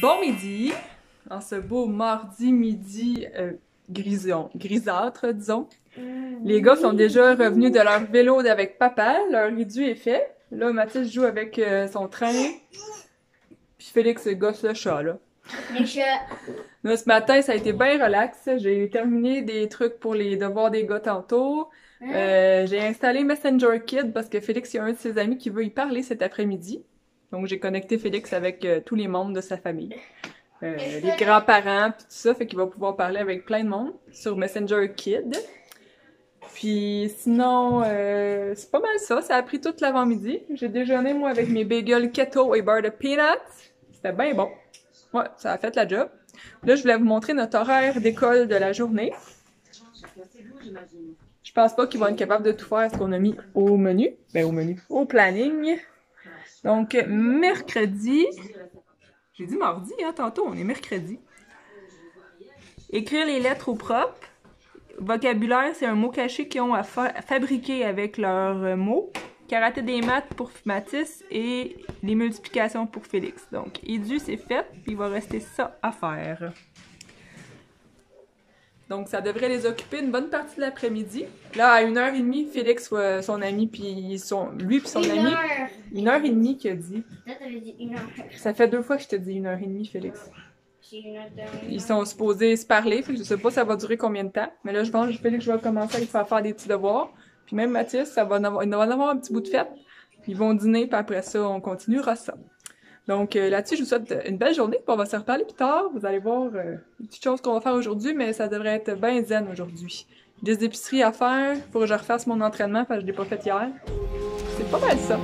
Bon midi, en ce beau mardi midi grisâtre, disons. Les gars sont déjà revenus de leur vélo avec papa, leur ridu est fait. Là, Mathis joue avec son train, puis Félix gosse le chat, là. Le chat. Là, ce matin, ça a été bien relax. J'ai terminé des trucs pour les devoirs des gars tantôt. J'ai installé Messenger Kid parce que Félix, il y a un de ses amis qui veut y parler cet après-midi. Donc, j'ai connecté Félix avec tous les membres de sa famille. Les grands-parents, pis tout ça, fait qu'il va pouvoir parler avec plein de monde sur Messenger Kid. Puis sinon, c'est pas mal ça. Ça a pris toute l'avant-midi. J'ai déjeuné, moi, avec mes bagels keto et beurre de peanuts. C'était bien bon. Ouais, ça a fait la job. Là, je voulais vous montrer notre horaire d'école de la journée. Je pense pas qu'ils vont être capables de tout faire ce qu'on a mis au menu. Ben, au menu. Au planning. Donc, mercredi. J'ai dit mardi, hein, tantôt. On est mercredi. Écrire les lettres au propre. Vocabulaire, c'est un mot caché qu'ils ont à fabriquer avec leurs mots. Karaté des maths pour Mathis et les multiplications pour Félix. Donc, édu, c'est fait, puis il va rester ça à faire. Donc, ça devrait les occuper une bonne partie de l'après-midi. Là, à 1h30, Félix, son ami, puis lui puis son ami, 1h30 qu'il a dit. Là, t'avais dit 1 heure. Ça fait 2 fois que je te dis 1h30, Félix. J'ai 1 heure de... Ils sont supposés se parler, fait que je sais pas ça va durer combien de temps. Mais là, je pense que Félix, je vais commencer à faire des petits devoirs. Puis même Mathis, il va en avoir un petit bout de fête. Puis ils vont dîner, puis après ça, on continuera ça. Donc là-dessus, je vous souhaite une belle journée, puis on va se reparler plus tard. Vous allez voir les petites choses qu'on va faire aujourd'hui, mais ça devrait être bien zen aujourd'hui. Des épiceries à faire, faut que je refasse mon entraînement, parce que je l'ai pas fait hier. C'est pas mal ça.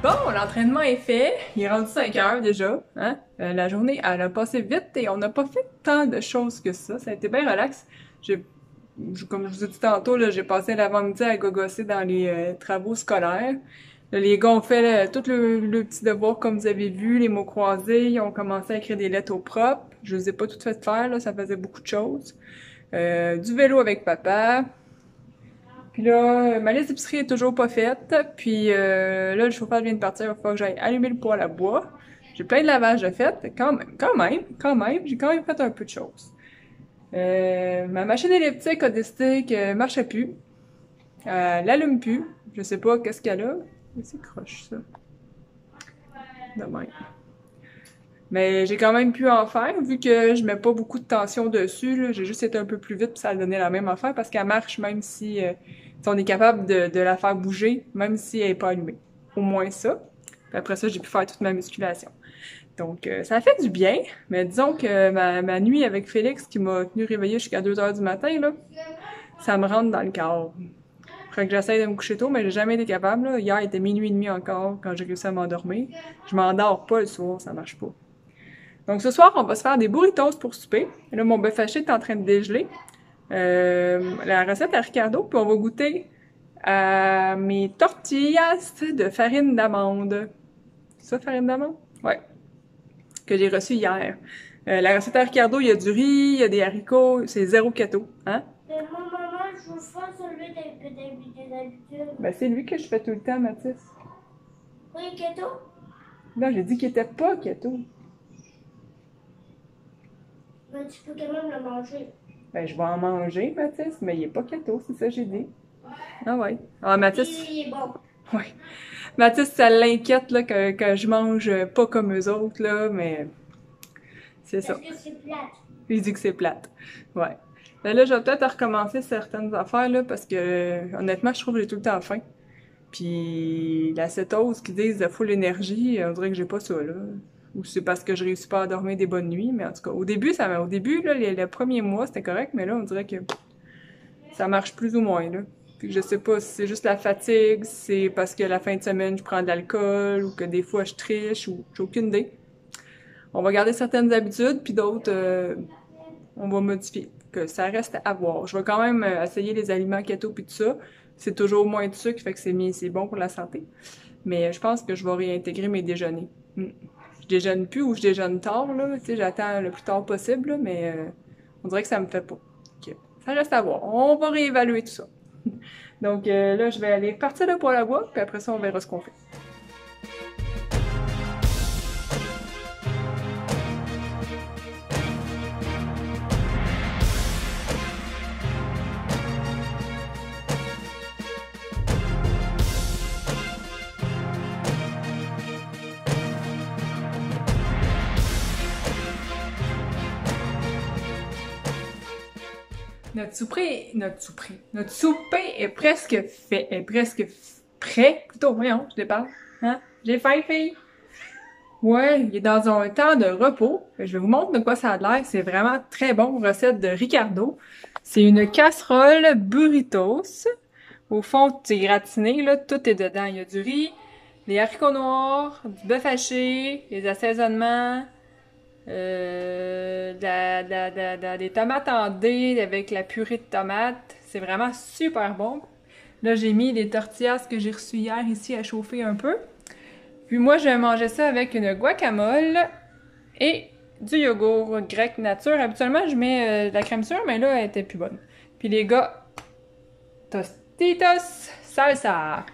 Bon, l'entraînement est fait. Il est rendu 5 heures déjà. Hein? La journée, elle a passé vite et on n'a pas fait tant de choses que ça. Ça a été bien relax. Comme je vous ai dit tantôt, là, j'ai passé l'avant-midi à gogosser dans les travaux scolaires. Là, les gars ont fait tout le petit devoir comme vous avez vu, les mots croisés. Ils ont commencé à écrire des lettres au propre. Je les ai pas toutes faites faire, là, ça faisait beaucoup de choses. Du vélo avec papa. Puis là, ma liste d'épicerie est toujours pas faite. Puis là, le chauffage vient de partir. Il va falloir que j'aille allumer le poêle à bois. J'ai plein de lavage de fait. Quand même, j'ai quand même fait un peu de choses. Ma machine elliptique a décidé qu'elle marchait plus. Elle allume plus. Je sais pas qu'est-ce qu'elle a. Mais c'est croche, ça. De même. Mais j'ai quand même pu en faire, vu que je mets pas beaucoup de tension dessus. J'ai juste été un peu plus vite, puis ça a donné la même affaire, parce qu'elle marche même si on est capable de la faire bouger, même si elle est pas allumée. Au moins ça. Puis après ça, j'ai pu faire toute ma musculation. Donc, ça a fait du bien, mais disons que ma nuit avec Félix, qui m'a tenu réveillée jusqu'à 2h du matin, là, ça me rentre dans le corps. Faudrait que j'essaye de me coucher tôt, mais j'ai jamais été capable. Là. Hier, il était 00h30 encore, quand j'ai réussi à m'endormir. Je m'endors pas le soir, ça marche pas. Donc ce soir, on va se faire des burritos pour souper. Et là, mon bœuf haché est en train de dégeler. La recette à Ricardo, puis on va goûter à mes tortillas de farine d'amande. C'est ça, farine d'amande? Ouais. Que j'ai reçu hier. La recette à Ricardo, il y a du riz, il y a des haricots, c'est zéro keto. Hein? Maman, je veux faire celui des habitudes. Ben, c'est lui que je fais tout le temps, Mathis. Oui, keto? Non, j'ai dit qu'il était pas keto. Mais tu peux quand même le manger. Ben, je vais en manger, Mathis, mais il est pas keto, c'est ça que j'ai dit. Ah ouais. Ah, Mathis. Il est bon. Ouais. Mathis, ça l'inquiète, là, que je mange pas comme eux autres, là, mais c'est ça. Parce que c'est plate. Il dit que c'est plate. Ouais. Ben là, je vais peut-être recommencer certaines affaires, là, parce que, honnêtement, je trouve que j'ai tout le temps faim. Puis, la cétose qui disent full énergie, on dirait que j'ai pas ça, là. ou c'est parce que je réussis pas à dormir des bonnes nuits, mais en tout cas, au début, là, le premier mois, c'était correct, mais là, on dirait que ça marche plus ou moins, là. Puis que je sais pas si c'est juste la fatigue, c'est parce que la fin de semaine, je prends de l'alcool, ou que des fois, je triche, ou j'ai aucune idée. On va garder certaines habitudes, puis d'autres, on va modifier. Que ça reste à voir. Je vais quand même essayer les aliments keto puis tout ça. C'est toujours moins de sucre, fait que c'est bon pour la santé. Mais je pense que je vais réintégrer mes déjeuners. Je déjeune plus ou je déjeune tard, là. Tu sais, j'attends le plus tard possible, là, mais on dirait que ça me fait pas. Okay. Ça reste à voir. On va réévaluer tout ça. Donc là, je vais aller partir là pour la boîte, puis après ça, on verra ce qu'on fait. Notre souper est presque fait, est presque prêt. Plutôt, voyons, je déparle. Hein? J'ai faim, fille. Ouais, il est dans un temps de repos. Je vais vous montrer de quoi ça a l'air. C'est vraiment très bon. Recette de Ricardo. C'est une casserole burritos. Au fond, c'est gratiné, là. Tout est dedans. Il y a du riz, des haricots noirs, du bœuf haché, des assaisonnements, des tomates en dés avec la purée de tomates. C'est vraiment super bon. Là, j'ai mis les tortillas que j'ai reçues hier ici à chauffer un peu. Puis moi, je vais manger ça avec une guacamole et du yogourt grec nature. Habituellement, je mets de la crème sûre, mais là, elle était plus bonne. Puis les gars, Tostitos salsa.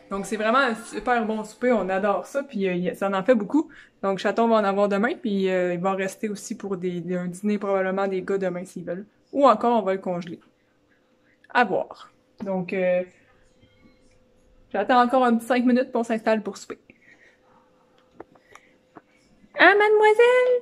Donc, c'est vraiment un super bon souper. On adore ça, puis ça en fait beaucoup. Donc, Chaton va en avoir demain, puis il va en rester aussi pour un dîner probablement des gars demain s'ils veulent. Ou encore, on va le congeler. À voir. Donc, j'attends encore un petit 5 minutes pour on s'installe pour souper. Hein, mademoiselle?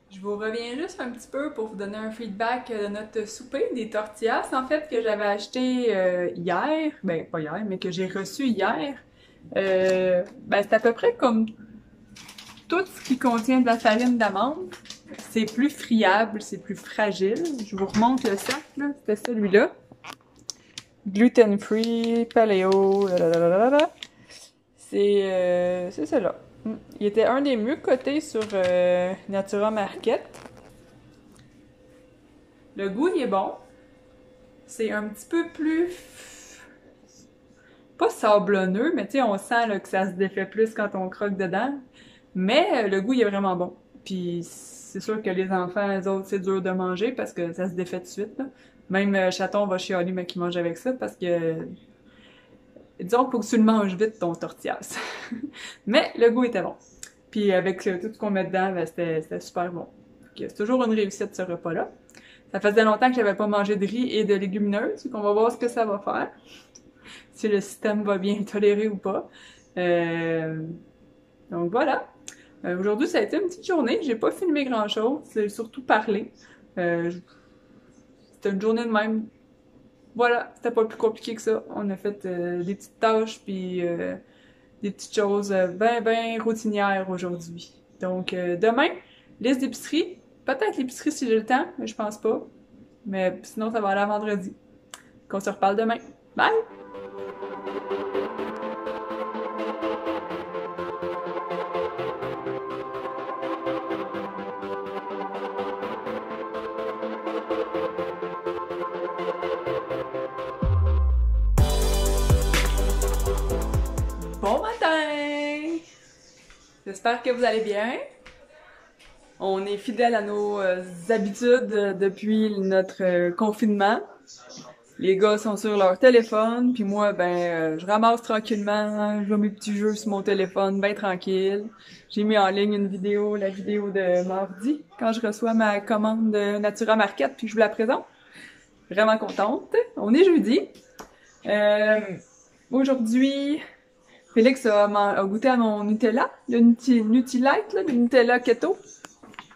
Je vous reviens juste un petit peu pour vous donner un feedback de notre souper, des tortillas, en fait, que j'avais acheté hier. Ben, pas hier, mais que j'ai reçu hier. Ben, c'est à peu près comme tout ce qui contient de la farine d'amande. C'est plus friable, c'est plus fragile. Je vous remonte le sac, là. C'était celui-là. Gluten-free, paléo, c'est celui-là. Il était un des mieux cotés sur Natura Market. Le goût, il est bon. C'est un petit peu plus... pas sablonneux, mais tu sais, on sent là, que ça se défait plus quand on croque dedans. Mais le goût, il est vraiment bon. Puis c'est sûr que les enfants, les autres, c'est dur de manger parce que ça se défait tout de suite, là. Même Chaton va chialer, mais qui mange avec ça parce que... disons qu'il faut que tu le manges vite, ton tortillas. Mais le goût était bon. Puis avec tout ce qu'on met dedans, ben, c'était super bon. C'est toujours une réussite, ce repas-là. Ça faisait longtemps que j'avais pas mangé de riz et de légumineuses, donc on va voir ce que ça va faire. Si le système va bien tolérer ou pas. Donc voilà. Aujourd'hui, ça a été une petite journée. J'ai pas filmé grand-chose. C'est surtout parlé. C'était une journée de même. Voilà, c'était pas plus compliqué que ça. On a fait des petites tâches puis des petites choses ben routinières aujourd'hui. Donc demain, liste d'épicerie. Peut-être l'épicerie si j'ai le temps, mais je pense pas. Mais sinon, ça va aller à vendredi. Qu'on se reparle demain. Bye! Bon matin! J'espère que vous allez bien. On est fidèles à nos habitudes depuis notre confinement. Les gars sont sur leur téléphone, puis moi, je ramasse tranquillement, je joue mes petits jeux sur mon téléphone, ben tranquille. J'ai mis en ligne une vidéo, la vidéo de mardi, quand je reçois ma commande de Natura Market, puis je vous la présente. Vraiment contente. On est jeudi. Aujourd'hui, Félix a goûté à mon Nutella, le Nutrilite, là, le Nutella Keto,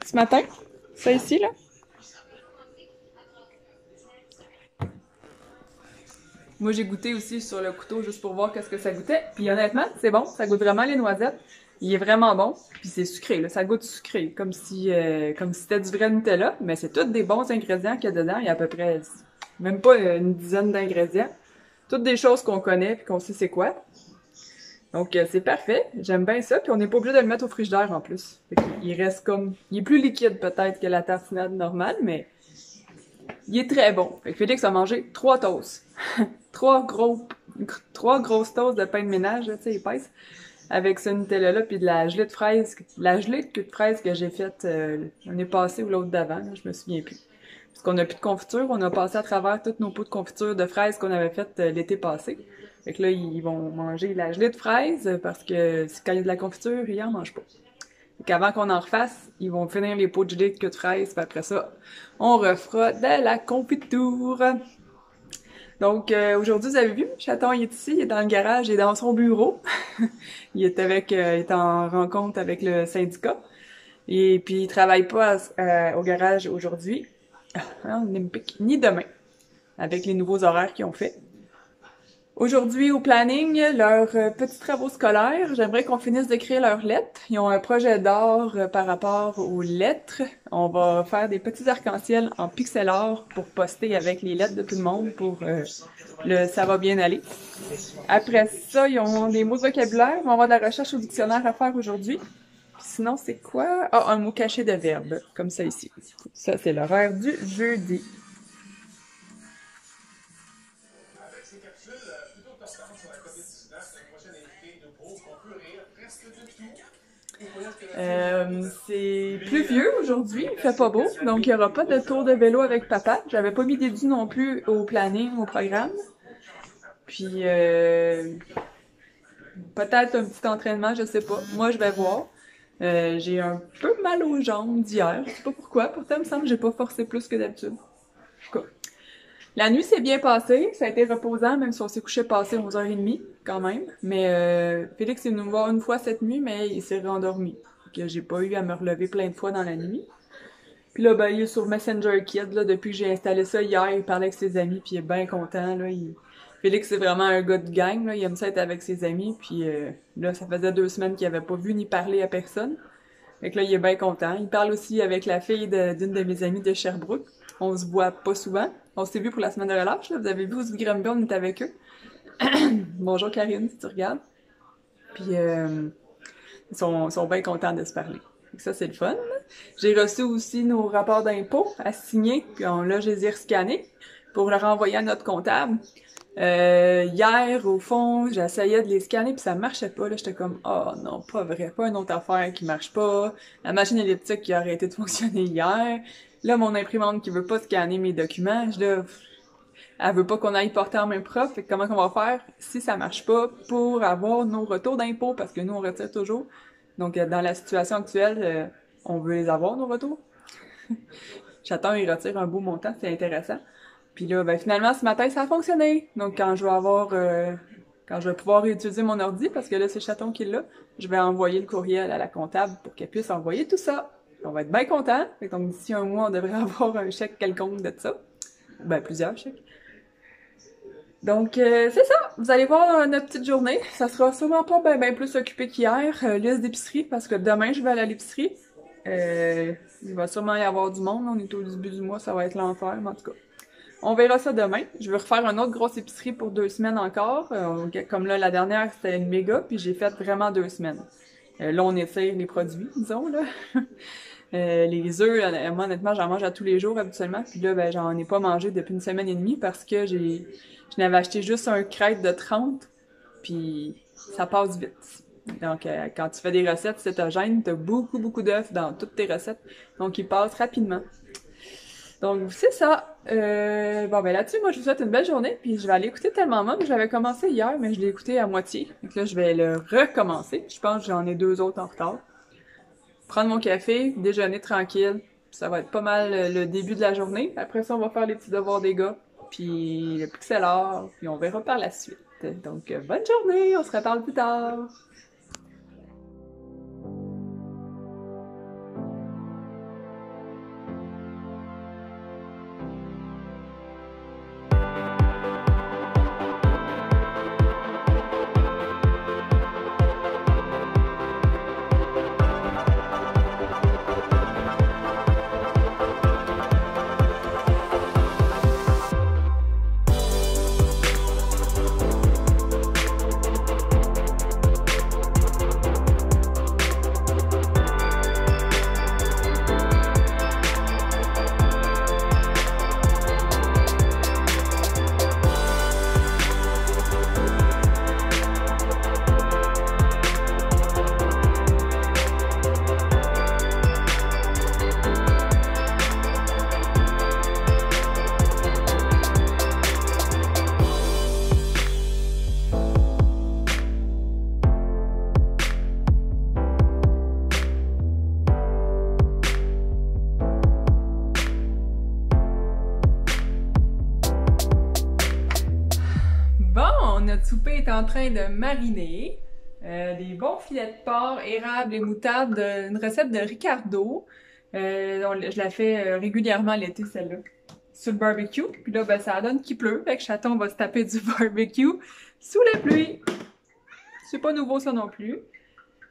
ce matin. Ça ici, là. Moi, j'ai goûté aussi sur le couteau juste pour voir qu'est-ce que ça goûtait. Puis honnêtement, c'est bon. Ça goûte vraiment les noisettes. Il est vraiment bon. Puis c'est sucré, là. Ça goûte sucré. Comme si c'était du vrai Nutella. Mais c'est tous des bons ingrédients qu'il y a dedans. Il y a à peu près même pas une dizaine d'ingrédients. Toutes des choses qu'on connaît puis qu'on sait c'est quoi. Donc c'est parfait. J'aime bien ça. Puis on n'est pas obligé de le mettre au frigidaire en plus. Il reste comme... Il est plus liquide peut-être que la tartinade normale, mais il est très bon. Fait que Félix a mangé 3 toasts. trois grosses toasts de pain de ménage, tu sais, épaisse, avec ce Nutella-là, puis de la gelée de fraises, que j'ai faite l'année passée ou l'autre d'avant, là, je me souviens plus. Parce qu'on n'a plus de confiture, on a passé à travers toutes nos pots de confiture de fraises qu'on avait faites l'été passé. Fait que là, ils vont manger la gelée de fraises, parce que quand il y a de la confiture, ils en mangent pas. Fait qu'avant qu'on en refasse, ils vont finir les pots de gelée de fraises, puis après ça, on refera de la confiture. Donc, aujourd'hui, vous avez vu, Chaton, il est ici, il est dans le garage, il est dans son bureau. il est en rencontre avec le syndicat. Et puis, il travaille pas au garage aujourd'hui, ni demain, avec les nouveaux horaires qu'ils ont fait. Aujourd'hui, au planning, leurs petits travaux scolaires, j'aimerais qu'on finisse d'écrire leurs lettres. Ils ont un projet d'art par rapport aux lettres. On va faire des petits arcs-en-ciel en pixel art pour poster avec les lettres de tout le monde pour le « ça va bien aller ». Après ça, ils ont des mots de vocabulaire. On va avoir de la recherche au dictionnaire à faire aujourd'hui. Sinon, c'est quoi? Ah, un mot caché de verbe, comme ça ici. Ça, c'est l'horaire du jeudi. C'est pluvieux aujourd'hui, il fait pas beau, donc il y aura pas de tour de vélo avec papa. J'avais pas mis d'édu non plus au planning, au programme. Puis peut-être un petit entraînement, je sais pas. Moi, je vais voir. J'ai un peu mal aux jambes d'hier, je sais pas pourquoi. Pourtant, il me semble que j'ai pas forcé plus que d'habitude. En tout cas, la nuit s'est bien passée, ça a été reposant, même si on s'est couché passé 11h30, quand même. Mais Félix est venu me voir une fois cette nuit, mais il s'est rendormi. Que j'ai pas eu à me relever plein de fois dans la nuit. Puis là, ben, il est sur Messenger Kid, là, depuis que j'ai installé ça hier, il parlait avec ses amis, puis il est bien content, là. Félix, c'est vraiment un gars de gang, là, il aime ça être avec ses amis, puis là, ça faisait 2 semaines qu'il avait pas vu ni parlé à personne. Fait que là, il est bien content. Il parle aussi avec la fille d'une de mes amies de Sherbrooke. On se voit pas souvent. On s'est vu pour la semaine de relâche, là. Vous avez vu, au Granby, on est avec eux. Bonjour Karine, si tu regardes. Puis ils sont bien contents de se parler. Donc ça, c'est le fun. J'ai reçu aussi nos rapports d'impôts à signer, puis là, je les ai rescannés pour les renvoyer à notre comptable. Hier, au fond, j'essayais de les scanner, puis ça marchait pas. Là, j'étais comme, oh non, pas vrai, pas une autre affaire qui marche pas. La machine elliptique qui a arrêté de fonctionner hier. Là, mon imprimante qui veut pas scanner mes documents, elle veut pas qu'on aille porter en main propre. Fait que comment qu'on va faire si ça marche pas pour avoir nos retours d'impôts, parce que nous, on retire toujours. Donc, dans la situation actuelle, on veut les avoir, nos retours. J'attends, il retire un beau montant, c'est intéressant. Puis là, ben finalement, ce matin, ça a fonctionné. Donc, quand je vais pouvoir utiliser mon ordi, parce que là, c'est Chaton qui est là, je vais envoyer le courriel à la comptable pour qu'elle puisse envoyer tout ça. On va être bien contents. Donc, d'ici un mois, on devrait avoir un chèque quelconque de ça. Ben, plusieurs chèques. Donc, c'est ça. Vous allez voir notre petite journée. Ça sera sûrement pas ben plus occupé qu'hier. Liste d'épicerie, parce que demain, je vais aller à l'épicerie. Il va sûrement y avoir du monde. On est au début du mois, ça va être l'enfer, mais en tout cas. On verra ça demain. Je vais refaire une autre grosse épicerie pour 2 semaines encore. Comme là, la dernière, c'était une méga, puis j'ai fait vraiment 2 semaines. Là, on étire les produits, disons, là. Les œufs, moi, honnêtement, j'en mange à tous les jours habituellement. Puis là, ben, j'en ai pas mangé depuis 1 semaine et demie parce que je n'avais acheté juste un crête de 30, puis ça passe vite. Donc, quand tu fais des recettes cétogènes, t'as beaucoup, beaucoup d'œufs dans toutes tes recettes. Donc, ils passent rapidement. Donc, c'est ça. Bon, ben là-dessus, moi, je vous souhaite une belle journée, puis je vais aller écouter Tellement Mom. Je l'avais commencé hier, mais je l'ai écouté à moitié. Donc là, je vais le recommencer. Je pense que j'en ai 2 autres en retard. Prendre mon café, déjeuner tranquille. Ça va être pas mal le début de la journée. Après ça, on va faire les petits devoirs des gars, puis le pixel art, puis on verra par la suite. Donc, bonne journée, on se reparle plus tard. notre souper est en train de mariner. Des bons filets de porc, érable et moutarde, une recette de Ricardo. Je la fais régulièrement l'été, celle-là. Sur le barbecue. Puis là, ben, ça donne qu'il pleut. Fait que Chaton va se taper du barbecue sous la pluie. C'est pas nouveau ça non plus.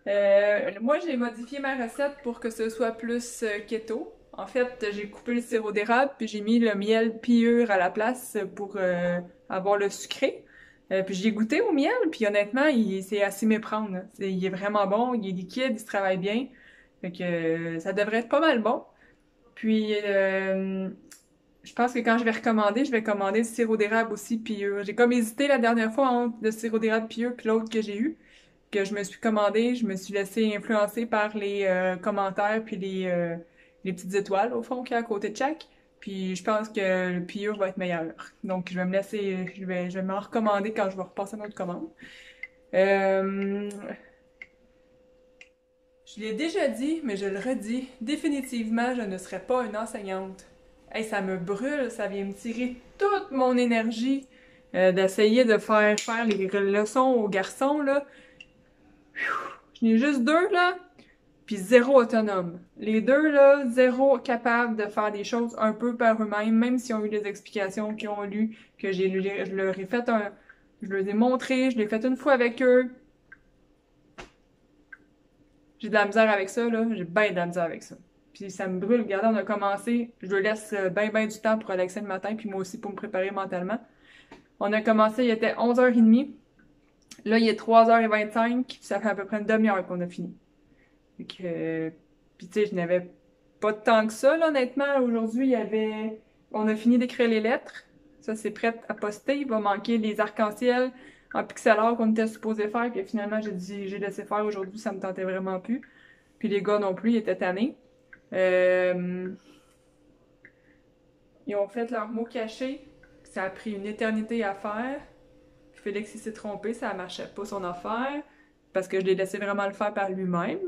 Moi, j'ai modifié ma recette pour que ce soit plus keto. En fait, j'ai coupé le sirop d'érable, puis j'ai mis le miel piure à la place pour avoir le sucré. Puis j'ai goûté au miel, puis honnêtement, c'est à s'y méprendre, là. Il est vraiment bon, il est liquide, il se travaille bien. Fait que ça devrait être pas mal bon. Puis je pense que quand je vais commander le sirop d'érable aussi piure. J'ai comme hésité la dernière fois entre le sirop d'érable piure puis l'autre que j'ai eu, que je me suis commandé, je me suis laissée influencer par les commentaires puis les petites étoiles au fond qu'il y a à côté de chaque. Puis je pense que le piure va être meilleur. Donc je vais me laisser, je vais m'en recommander quand je vais repasser notre commande. Euh, je l'ai déjà dit, mais je le redis, définitivement, je ne serai pas une enseignante. Hey, ça me brûle, ça vient me tirer toute mon énergie d'essayer de faire les leçons aux garçons, là. J'en ai juste deux, là, puis zéro autonome. Les deux, là, zéro capable de faire des choses un peu par eux-mêmes, même s'ils ont eu des explications, qu'ils ont lu, que je leur ai fait je leur ai montré, je l'ai fait une fois avec eux. J'ai de la misère avec ça, là, j'ai bien de la misère avec ça. Puis ça me brûle. Regardez, on a commencé, je lui laisse bien du temps pour relaxer le matin, puis moi aussi pour me préparer mentalement. On a commencé, il était 11h30. Là, il est 3h25, ça fait à peu près une demi-heure qu'on a fini. Fait que, puis tu sais, je n'avais pas de temps que ça, là, honnêtement. Aujourd'hui, on a fini d'écrire les lettres. Ça, c'est prêt à poster. Il va manquer les arcs-en-ciel en pixel art qu'on était supposé faire, puis finalement, j'ai laissé faire aujourd'hui, ça me tentait vraiment plus. Puis les gars non plus, ils étaient tannés. Ils ont fait leur mot caché. Ça a pris une éternité à faire. Félix, il s'est trompé, ça marchait pas son affaire. Parce que je l'ai laissé vraiment le faire par lui-même.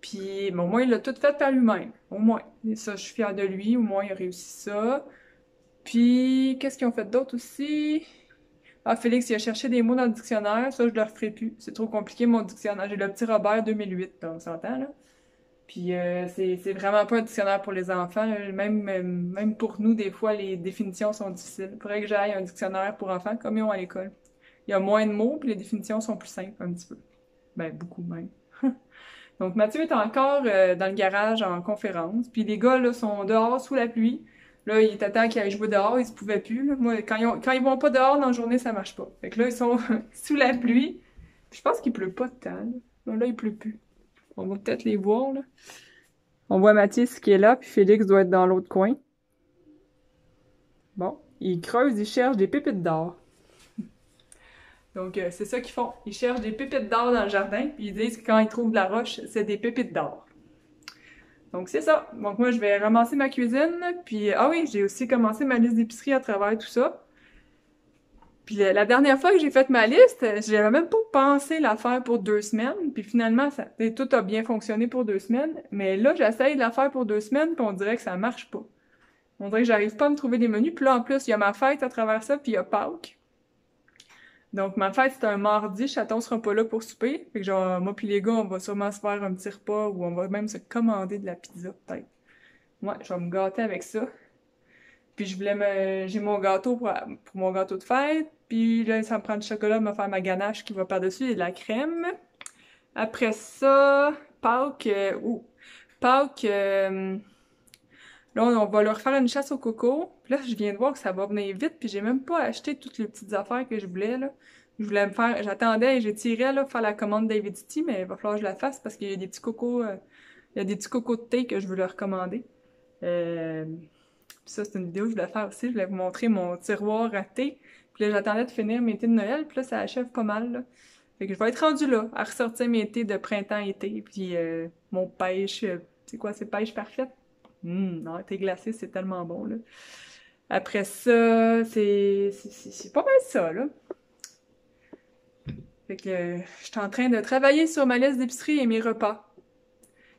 Puis, bon, au moins, il l'a tout fait par lui-même. Au moins. Et ça, je suis fière de lui. Au moins, il a réussi ça. Puis, qu'est-ce qu'ils ont fait d'autre aussi? Ah, Félix, il a cherché des mots dans le dictionnaire. Ça, je le referai plus. C'est trop compliqué, mon dictionnaire. J'ai le petit Robert 2008, là, on s'entend, là. Puis c'est vraiment pas un dictionnaire pour les enfants. Même pour nous, des fois, les définitions sont difficiles. Il faudrait que j'aille un dictionnaire pour enfants, comme ils ont à l'école. Il y a moins de mots, puis les définitions sont plus simples, un petit peu. Ben, beaucoup même. Donc, Mathieu est encore dans le garage en conférence. Puis les gars, là, sont dehors sous la pluie. Là, il était temps qu'ils aillent jouer dehors, ils se pouvaient plus, là. Moi, quand ils vont pas dehors dans la journée, ça marche pas. Fait que là, ils sont sous la pluie. Puis je pense qu'il pleut pas de temps, là. Non, là, il pleut plus. On va peut-être les voir, là. On voit Mathis qui est là, puis Félix doit être dans l'autre coin. Bon, ils creusent, ils cherchent des pépites d'or. Donc, c'est ça qu'ils font. Ils cherchent des pépites d'or dans le jardin, puis ils disent que quand ils trouvent de la roche, c'est des pépites d'or. Donc, c'est ça. Donc, moi, je vais ramasser ma cuisine, puis... Ah oui, j'ai aussi commencé ma liste d'épicerie à travers tout ça. Puis la dernière fois que j'ai fait ma liste, j'avais même pas pensé la faire pour 2 semaines. Puis finalement, tout a bien fonctionné pour 2 semaines. Mais là, j'essaye de la faire pour 2 semaines, puis on dirait que ça marche pas. On dirait que j'arrive pas à me trouver des menus. Puis là, en plus, il y a ma fête à travers ça, puis il y a Pâques. Donc ma fête, c'est un mardi. Chaton sera pas là pour souper. Fait que genre, moi puis les gars, on va sûrement se faire un petit repas, ou on va même se commander de la pizza, peut-être. Ouais, je vais me gâter avec ça. Puis j'ai mon gâteau pour mon gâteau de fête. Puis là, ça me prend du chocolat, me faire ma ganache qui va par-dessus et de la crème. Après ça, Pâques, Pâques, là, on va leur faire une chasse au coco. Puis là, je viens de voir que ça va venir vite, puis j'ai même pas acheté toutes les petites affaires que je voulais, là. J'attendais et j'étirais, là, faire la commande d'Avidity, mais il va falloir que je la fasse parce qu'il y a des petits cocos, il y a des petits cocos de thé que je veux leur commander. Ça, c'est une vidéo que je voulais faire aussi. Je voulais vous montrer mon tiroir à thé. Puis là, j'attendais de finir mes thés de Noël. Puis là, ça achève pas mal, là. Fait que je vais être rendue là, à ressortir mes thés de printemps-été. Puis mon pêche, c'est quoi, c'est pêche parfaite? Non, thé glacé, c'est tellement bon, là. Après ça, c'est pas mal ça, là. Fait que je suis en train de travailler sur ma liste d'épicerie et mes repas.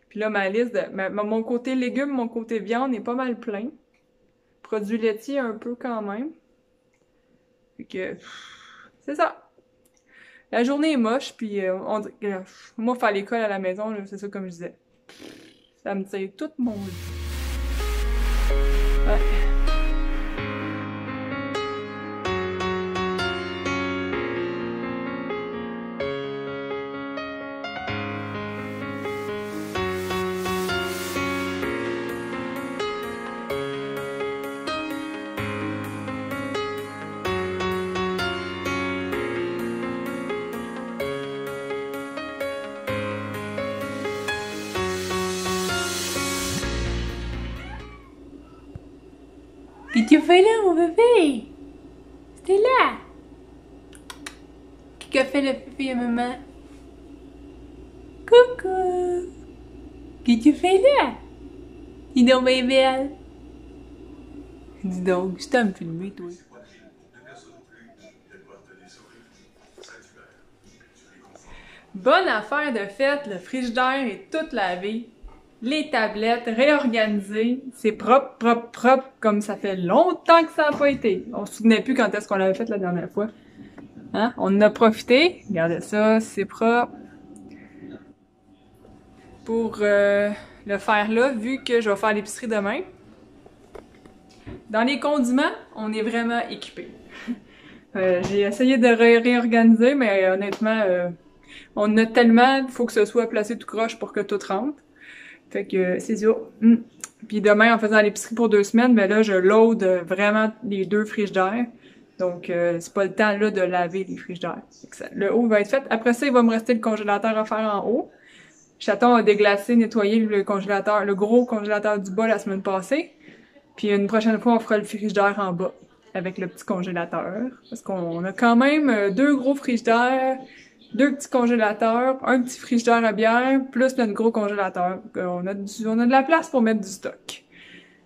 Puis là, ma liste mon côté légumes, mon côté viande est pas mal plein. Produits laitiers un peu quand même. Fait que c'est ça. La journée est moche, puis moi, faire l'école à la maison, c'est ça comme je disais. Ça me tire tout mon lit. Ouais. Qu'est-ce que tu fais là, mon bébé? C'était là. Qui a fait le pipi à maman? Coucou. Qu'est-ce que tu fais là? Dis donc, bien belle. Dis donc, je t'aime filmer, toi. Bonne affaire de fête, le frigidaire est tout lavé. Les tablettes réorganisées, c'est propre, propre, propre, comme ça fait longtemps que ça n'a pas été. On se souvenait plus quand est-ce qu'on l'avait fait la dernière fois. Hein? On en a profité. Regardez ça, c'est propre. Pour le faire là, vu que je vais faire l'épicerie demain. Dans les condiments, on est vraiment équipés. J'ai essayé de réorganiser, mais honnêtement, on en a tellement, il faut que ce soit placé tout croche pour que tout rentre. Fait que c'est ça. Puis demain, en faisant l'épicerie pour 2 semaines, ben là, je load vraiment les 2 frigidaires. Donc, c'est pas le temps là de laver les frigidaires. Le haut va être fait. Après ça, il va me rester le congélateur à faire en haut. Chaton a déglacé, nettoyé le congélateur, le gros congélateur du bas la semaine passée. Puis une prochaine fois, on fera le frigidaire en bas avec le petit congélateur. Parce qu'on a quand même 2 gros frigidaires, 2 petits congélateurs, un petit frigidaire à bière, plus notre gros congélateur. On a de la place pour mettre du stock.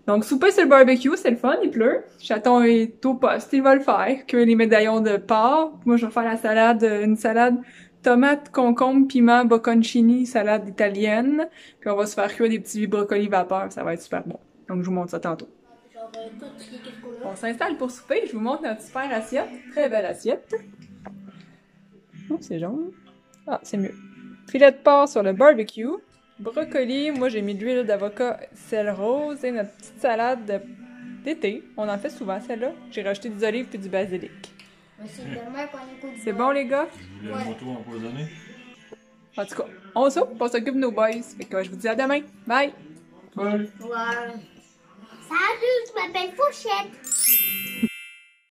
Donc, souper sur le barbecue, c'est le fun, il pleut. Chaton est au poste, il va le faire. Cuire les médaillons de porc. Moi, je vais faire la salade, une salade tomate, concombre, piment, bocconcini, salade italienne. Puis on va se faire cuire des petits brocolis vapeur, ça va être super bon. Donc, je vous montre ça tantôt. On s'installe pour souper, je vous montre notre super assiette. Très belle assiette. Oh, c'est jaune. Ah, c'est mieux. Filet de porc sur le barbecue. Brocoli, moi j'ai mis de l'huile d'avocat sel rose et notre petite salade d'été. On en fait souvent celle-là. J'ai rajouté des olives puis du basilic. C'est bon les gars? Je voulais une moto empoisonnée. En tout cas, on soupe, on s'occupe de nos boys. Fait que je vous dis à demain. Bye! Bye! Ouais. Salut, je m'appelle Fourchette.